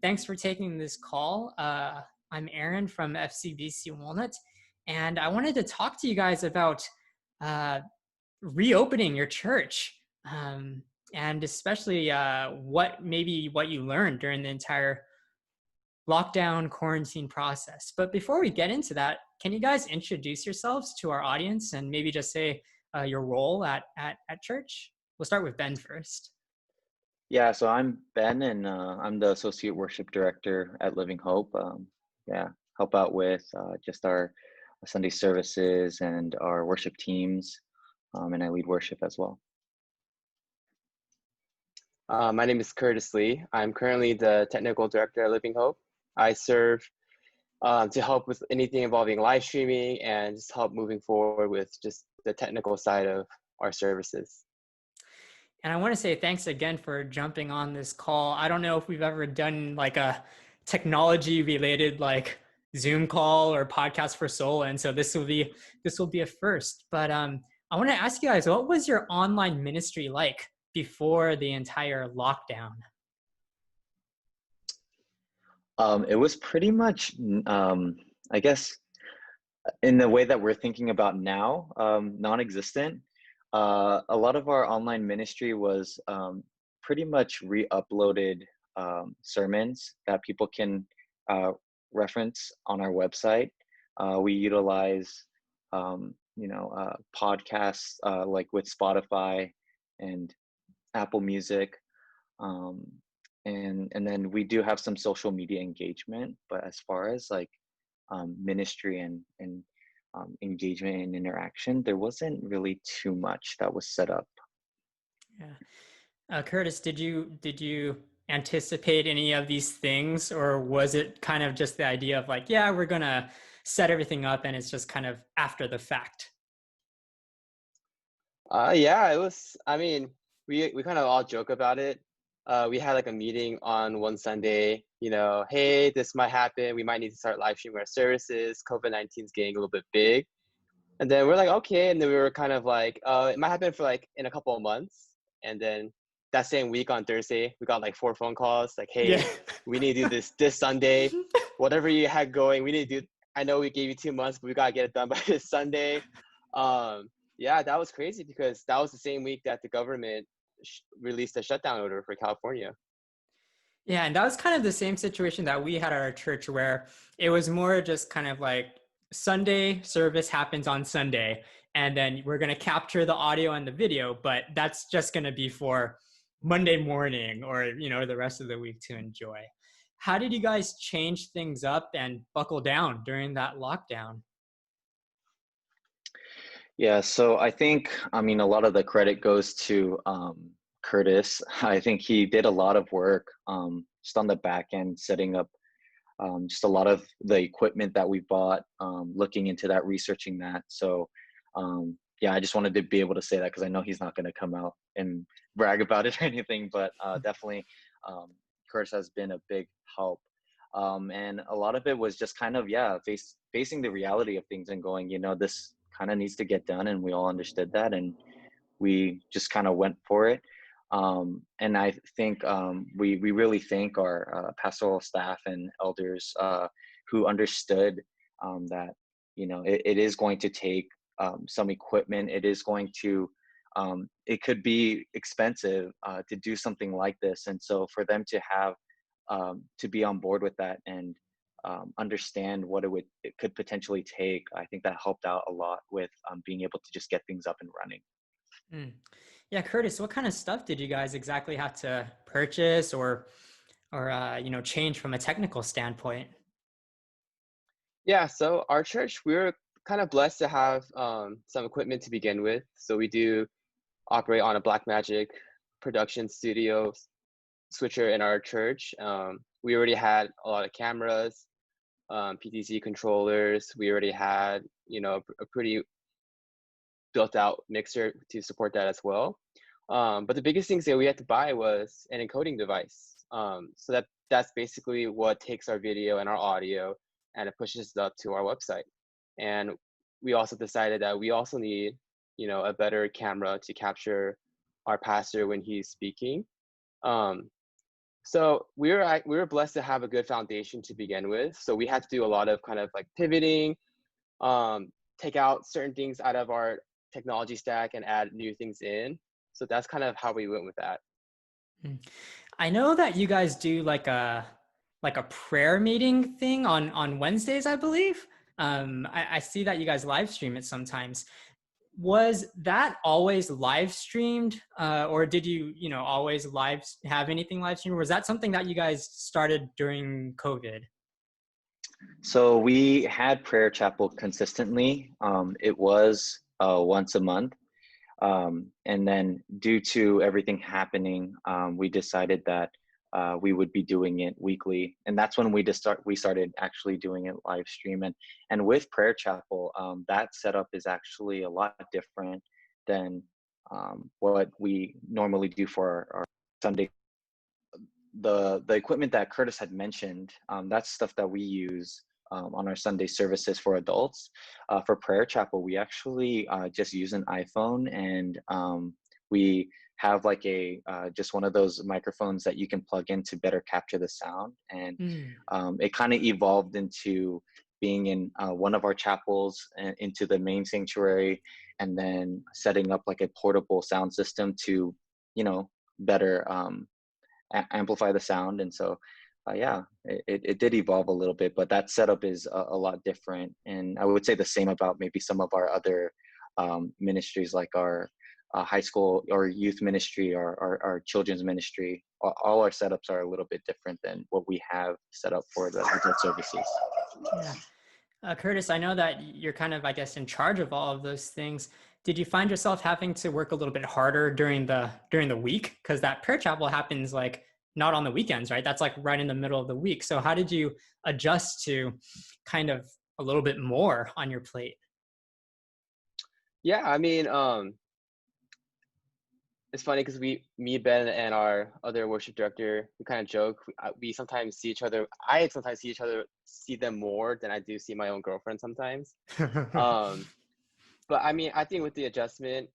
Thanks for taking this call. I'm Aaron from FCBC Walnut, and I wanted to talk to you guys about uh, reopening your church, and especially what you learned during the entire lockdown quarantine process. But before we get into that, can you guys introduce yourselves to our audience and maybe just say your role at church? We'll start with Ben first. Yeah, so I'm Ben, and I'm the Associate Worship Director at Living Hope. Help out with just our Sunday services and our worship teams, and I lead worship as well. My name is Curtis Lee. I'm currently the Technical Director at Living Hope. I serve to help with anything involving live streaming and just help moving forward with just the technical side of our services. And I want to say thanks again for jumping on this call. I don't know if we've ever done like a technology related like Zoom call or podcast for Soul, and so this will be a first. But I want to ask you guys, what was your online ministry like before the entire lockdown? It was pretty much, I guess, in the way that we're thinking about now, non-existent. A lot of our online ministry was pretty much re-uploaded sermons that people can reference on our website. We utilize, podcasts like with Spotify and Apple Music. And then we do have some social media engagement, but as far as like ministry and engagement and interaction, there wasn't really too much that was set up. Yeah. Curtis, did you anticipate any of these things, or was it kind of just the idea of like, yeah, we're gonna set everything up and it's just kind of after the fact? Yeah, it was, I mean, we kind of all joke about it. We had like a meeting on one Sunday, hey, this might happen. We might need to start live streaming our services. COVID-19 is getting a little bit big. And then we're like, okay. And then we were kind of like, it might happen for like in a couple of months. And then that same week on Thursday, we got like 4 phone calls like, hey, yeah, we need to do this Sunday. Whatever you had going, we need to do. I know we gave you 2 months, but we got to get it done by this Sunday. Yeah, that was crazy because that was the same week that the government released a shutdown order for California. Yeah, and that was kind of the same situation that we had at our church, where it was more just kind of like Sunday service happens on Sunday, and then we're going to capture the audio and the video, but that's just going to be for Monday morning or, the rest of the week to enjoy. How did you guys change things up and buckle down during that lockdown? Yeah, so I think, a lot of the credit goes to Curtis. I think he did a lot of work just on the back end, setting up just a lot of the equipment that we bought, looking into that, researching that. So yeah, I just wanted to be able to say that because I know he's not going to come out and brag about it or anything, but definitely Curtis has been a big help. And a lot of it was just kind of, facing the reality of things and going, this kind of needs to get done, and we all understood that, and we just kind of went for it. And I think we really thank our pastoral staff and elders who understood that it is going to take some equipment. It is going to it could be expensive to do something like this, and so for them to have to be on board with that and understand what it could potentially take, I think that helped out a lot with being able to just get things up and running. Yeah, Curtis, what kind of stuff did you guys exactly have to purchase or change from a technical standpoint? Yeah, so our church, we were kind of blessed to have some equipment to begin with. So we do operate on a Blackmagic production studio switcher in our church. We already had a lot of cameras, PTZ controllers. We already had, a pretty built out mixer to support that as well. But the biggest things that we had to buy was an encoding device. So that's basically what takes our video and our audio and it pushes it up to our website. And we also decided that we also need, a better camera to capture our pastor when he's speaking. So we were blessed to have a good foundation to begin with. So we had to do a lot of kind of like pivoting, take out certain things out of our technology stack and add new things in. So that's kind of how we went with that. Mm. I know that you guys do like a prayer meeting thing on Wednesdays, I believe. I see that you guys live stream it sometimes. Was that always live streamed, or did you know always live have anything live streamed? Or was that something that you guys started during COVID? So we had prayer chapel consistently. It was once a month. And then due to everything happening, we decided that we would be doing it weekly. And that's when we started actually doing it live stream. And with prayer chapel, that setup is actually a lot different than what we normally do for our Sunday. The equipment that Curtis had mentioned, that's stuff that we use on our Sunday services for adults. For prayer chapel, we actually just use an iPhone, and we have like a just one of those microphones that you can plug in to better capture the sound. And Mm. it kind of evolved into being in one of our chapels into the main sanctuary, and then setting up like a portable sound system to, you know, better amplify the sound. And so yeah, it did evolve a little bit, but that setup is a lot different. And I would say the same about maybe some of our other ministries, like our high school or youth ministry, or our children's ministry. All our setups are a little bit different than what we have set up for the adult services. Yeah. Curtis, I know that you're kind of, I guess, in charge of all of those things. Did you find yourself having to work a little bit harder during the week? Because that prayer chapel happens like not on the weekends, right? That's like right in the middle of the week. So how did you adjust to kind of a little bit more on your plate? Yeah, I mean, it's funny because me, Ben, and our other worship director, we kind of joke. We sometimes see each other. I sometimes see them more than I do see my own girlfriend sometimes. Um, but I mean, I think with the adjustment,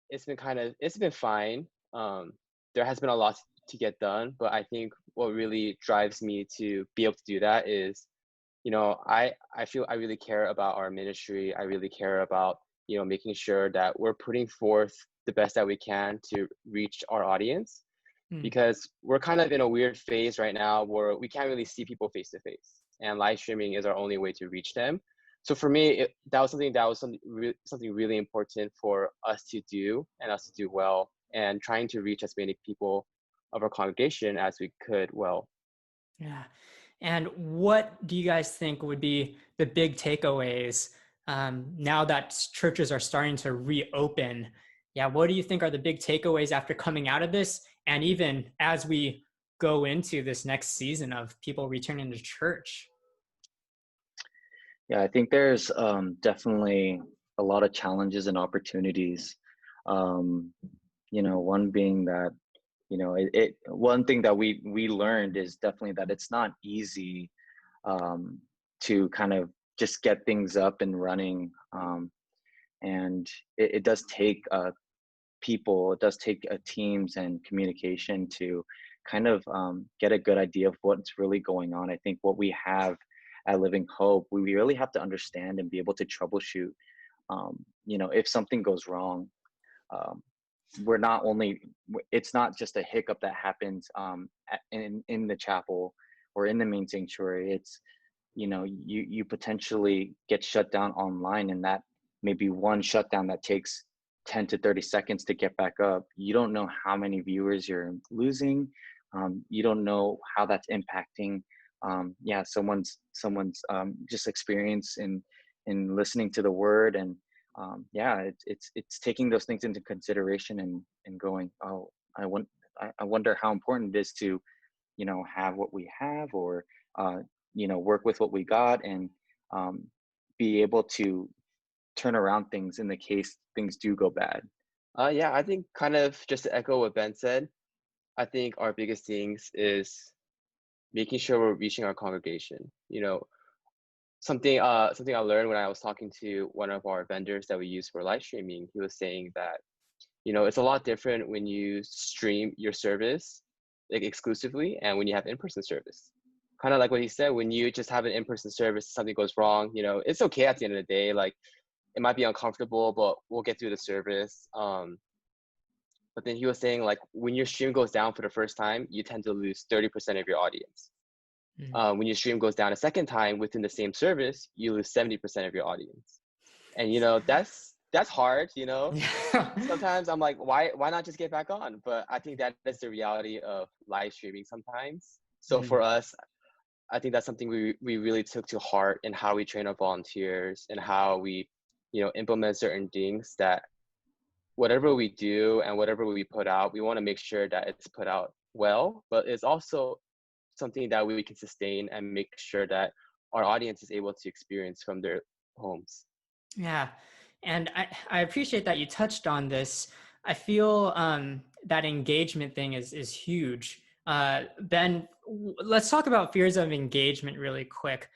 it's been fine. There has been a lot to get done, but I think what really drives me to be able to do that is, I feel I really care about our ministry. I really care about, making sure that we're putting forth the best that we can to reach our audience, Hmm. because we're kind of in a weird phase right now where we can't really see people face to face, and live streaming is our only way to reach them. So for me, something really important for us to do and us to do well, and trying to reach as many people of our congregation as we could well. Yeah. And what do you guys think would be the big takeaways now that churches are starting to reopen? Yeah, what do you think are the big takeaways after coming out of this, and even as we go into this next season of people returning to church? Yeah, I think there's definitely a lot of challenges and opportunities. Um, one being that, one thing that we learned is definitely that it's not easy um, to kind of just get things up and running. And it does take people, it does take teams and communication to kind of get a good idea of what's really going on. I think what we have at Living Hope, we really have to understand and be able to troubleshoot. If something goes wrong, um, we're not only, it's not just a hiccup that happens in the chapel or in the main sanctuary. It's, you potentially get shut down online, and that maybe one shutdown that takes 10 to 30 seconds to get back up. You don't know how many viewers you're losing. You don't know how that's impacting someone's just experience in listening to the word. And it's taking those things into consideration, and going, oh, I wonder how important it is to, have what we have, or work with what we got, and um, be able to turn around things in the case things do go bad. Yeah, I think kind of just to echo what Ben said, I think our biggest things is making sure we're reaching our congregation. Something I learned when I was talking to one of our vendors that we use for live streaming. He was saying that, it's a lot different when you stream your service like exclusively, and when you have in-person service. Kind of like what he said, when you just have an in-person service, something goes wrong, you know, it's okay at the end of the day. Like, it might be uncomfortable, but we'll get through the service. But then he was saying, like, when your stream goes down for the first time, you tend to lose 30% of your audience. When your stream goes down a second time within the same service, you lose 70% of your audience. And, you know, that's hard, you know. Sometimes I'm like, why not just get back on? But I think that is the reality of live streaming sometimes. So for us, I think that's something we really took to heart in how we train our volunteers and how we, you know, implement certain things, that whatever we do and whatever we put out, we want to make sure that it's put out well, but it's also something that we can sustain and make sure that our audience is able to experience from their homes. Yeah. And I appreciate that you touched on this. I feel that engagement thing is huge. Ben, let's talk about fears of engagement really quick.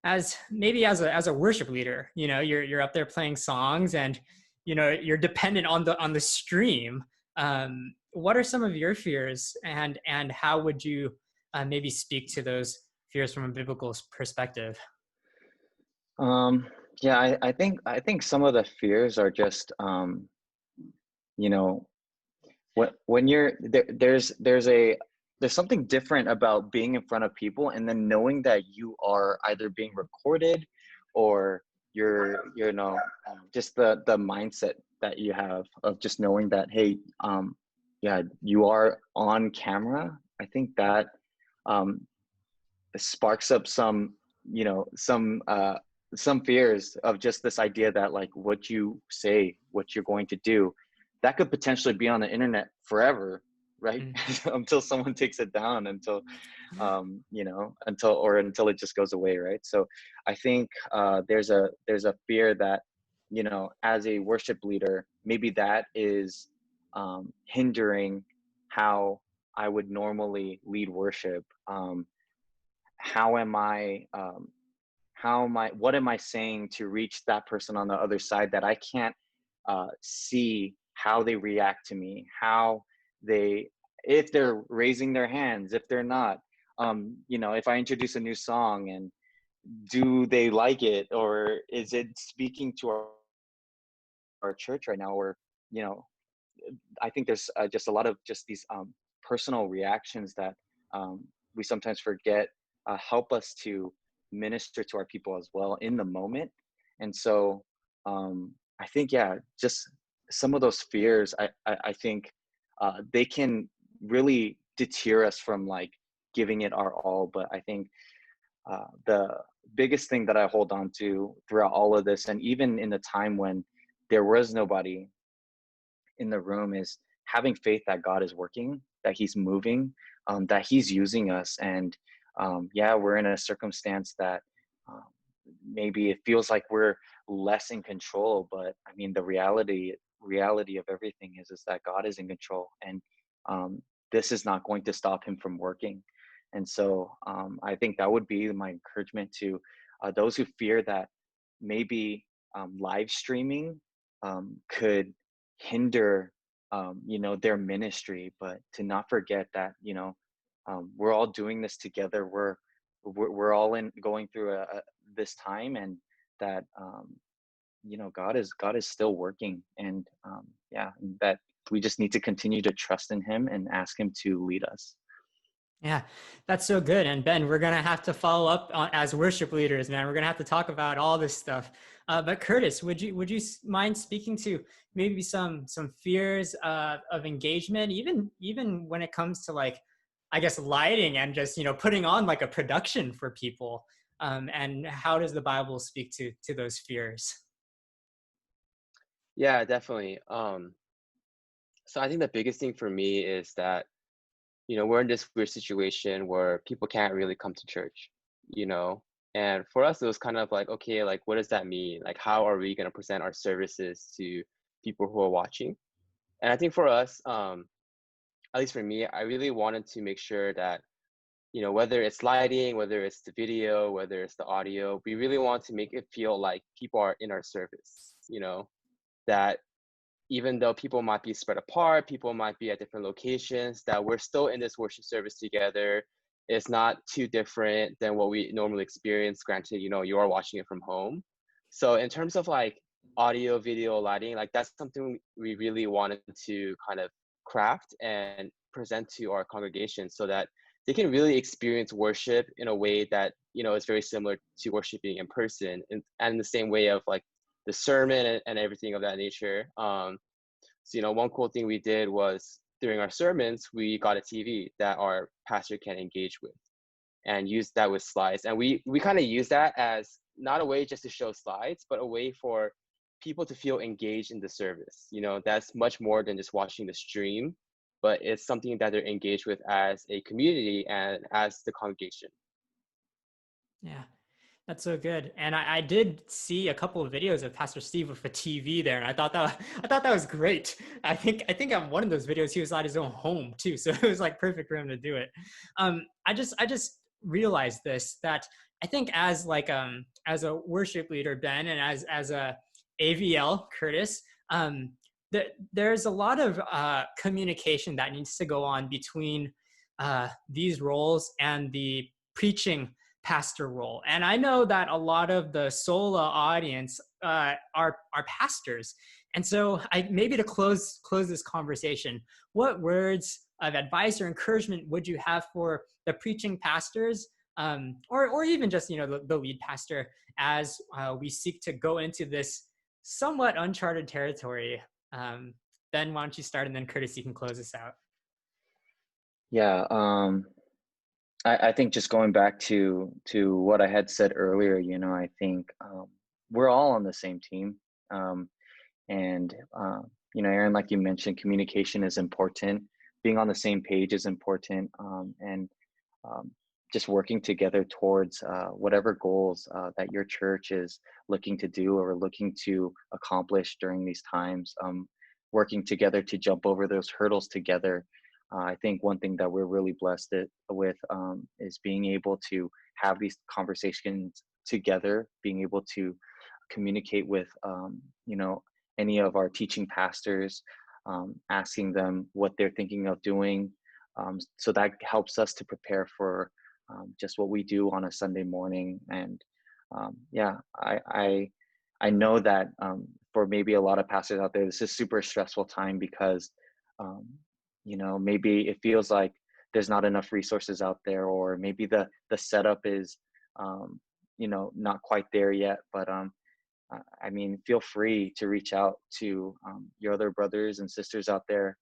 As a worship leader, you know, you're up there playing songs, and you know you're dependent on the stream. What are some of your fears, and how would you maybe speak to those fears from a biblical perspective? Yeah, I think some of the fears are just you know, when you're there, there's something different about being in front of people and then knowing that you are either being recorded, or you know, just the mindset that you have of just knowing that, hey, yeah, you are on camera. I think that sparks up some, you know, some fears of just this idea that, like, what you say, what you're going to do, that could potentially be on the internet forever, right? Until someone takes it down, until you know, until it just goes away, right? So I think there's a fear that, you know, as a worship leader, maybe that is hindering how I would normally lead worship. How am I what am I saying to reach that person on the other side that I can't see how they react to me, how they, if they're raising their hands, if they're not, you know, if I introduce a new song, and do they like it, or is it speaking to our church right now, or, you know, I think there's just a lot of just these personal reactions that we sometimes forget help us to minister to our people as well in the moment. And so I think, yeah, just some of those fears, I think they can really deter us from, like, giving it our all. But I think the biggest thing that I hold on to throughout all of this, and even in the time when there was nobody in the room, is having faith that God is working, that he's moving, that he's using us. And yeah, we're in a circumstance that maybe it feels like we're less in control, but I mean, the reality of everything is that God is in control, and this is not going to stop him from working. And so I think that would be my encouragement to those who fear that maybe live streaming could hinder you know, their ministry, but to not forget that, you know, we're all doing this together. We're all in going through this time, and that you know, God is still working, and yeah, that we just need to continue to trust in him and ask him to lead us. Yeah, that's so good. And Ben, we're gonna have to follow up on, as worship leaders, man. We're gonna have to talk about all this stuff. But Curtis, would you mind speaking to maybe some fears of engagement, even when it comes to, like, I guess, lighting and just, you know, putting on like a production for people, and how does the Bible speak to those fears? Yeah, definitely. So I think the biggest thing for me is that, you know, we're in this weird situation where people can't really come to church, you know? And for us, it was kind of like, okay, like, what does that mean? Like, how are we going to present our services to people who are watching? And I think for us, at least for me, I really wanted to make sure that, you know, whether it's lighting, whether it's the video, whether it's the audio, we really want to make it feel like people are in our service, you know, that even though people might be spread apart, people might be at different locations, that we're still in this worship service together. It's not too different than what we normally experience. Granted, you are watching it from home. So in terms of like audio, video, lighting, like that's something we really wanted to kind of craft and present to our congregation so that they can really experience worship in a way that, is very similar to worshiping in person, and in the same way of like the sermon and everything of that nature. So, one cool thing we did was during our sermons, we got a TV that our pastor can engage with and use that with slides. And we kind of use that as not a way just to show slides, but a way for people to feel engaged in the service. That's much more than just watching the stream, but it's something that they're engaged with as a community and as the congregation. Yeah, that's so good. And I did see a couple of videos of Pastor Steve with a TV there, and I thought that was great. I think on one of those videos he was at his own home too, so it was like perfect for him to do it. I just realized this, that I think as a worship leader, Ben, and as a AVL, Curtis, there's a lot of communication that needs to go on between these roles and the preaching pastor role. And I know that a lot of the SOLA audience are pastors. And so maybe to close this conversation, what words of advice or encouragement would you have for the preaching pastors, or even just, the lead pastor, as we seek to go into this somewhat uncharted territory? Ben, why don't you start, and then Curtis, you can close us out. Yeah, I think just going back to what I had said earlier, I think we're all on the same team. And Aaron, like you mentioned, communication is important. Being on the same page is important. And just working together towards whatever goals that your church is looking to do or looking to accomplish during these times. Working together to jump over those hurdles together. I think one thing that we're really blessed with is being able to have these conversations together, being able to communicate with, any of our teaching pastors, asking them what they're thinking of doing. So that helps us to prepare for just what we do on a Sunday morning. And I know that for maybe a lot of pastors out there, this is super stressful time because maybe it feels like there's not enough resources out there, or maybe the setup is, not quite there yet. But feel free to reach out to your other brothers and sisters out there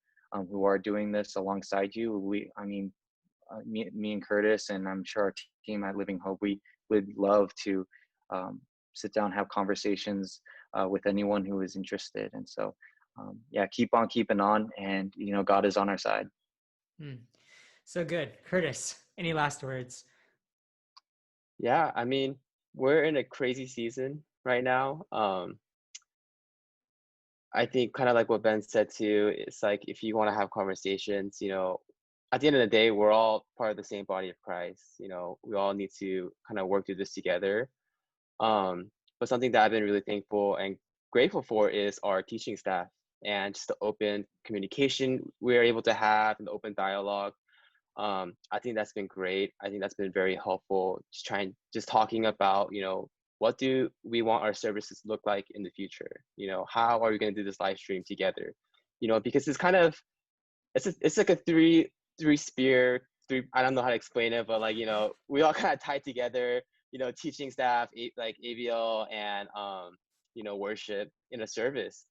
who are doing this alongside you. Me and Curtis, and I'm sure our team at Living Hope, we would love to sit down, have conversations with anyone who is interested. And so, keep on keeping on, and God is on our side. So good. Curtis, any last words? Yeah, we're in a crazy season right now. I think kind of like what Ben said too, it's like if you want to have conversations, at the end of the day, we're all part of the same body of Christ. We all need to kind of work through this together. But something that I've been really thankful and grateful for is our teaching staff, and just the open communication we're able to have and the open dialogue. I think that's been great. I think that's been very helpful. Just talking about, what do we want our services to look like in the future? How are we going to do this live stream together? Because it's kind of, it's like a three spear, I don't know how to explain it, but like, we all kind of tied together, teaching staff, like AVL and, worship in a service.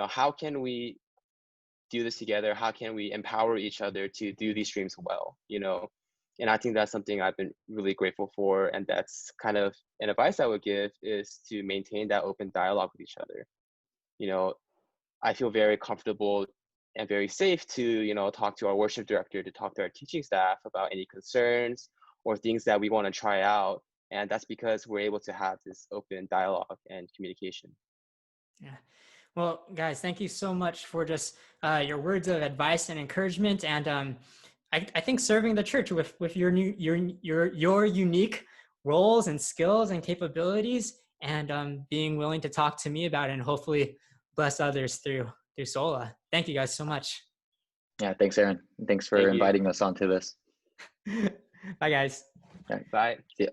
How can we do this together? How can we empower each other to do these streams well? And I think that's something I've been really grateful for. And that's kind of an advice I would give, is to maintain that open dialogue with each other. I feel very comfortable and very safe to, talk to our worship director, to talk to our teaching staff about any concerns or things that we want to try out. And that's because we're able to have this open dialogue and communication. Yeah. Well, guys, thank you so much for just your words of advice and encouragement. And I think serving the church with your unique roles and skills and capabilities, and being willing to talk to me about it and hopefully bless others through. do Sola. Thank you guys so much. Yeah, thanks, Aaron. Thanks for Thank you. inviting us onto this. Bye, guys. All right. Bye. See ya.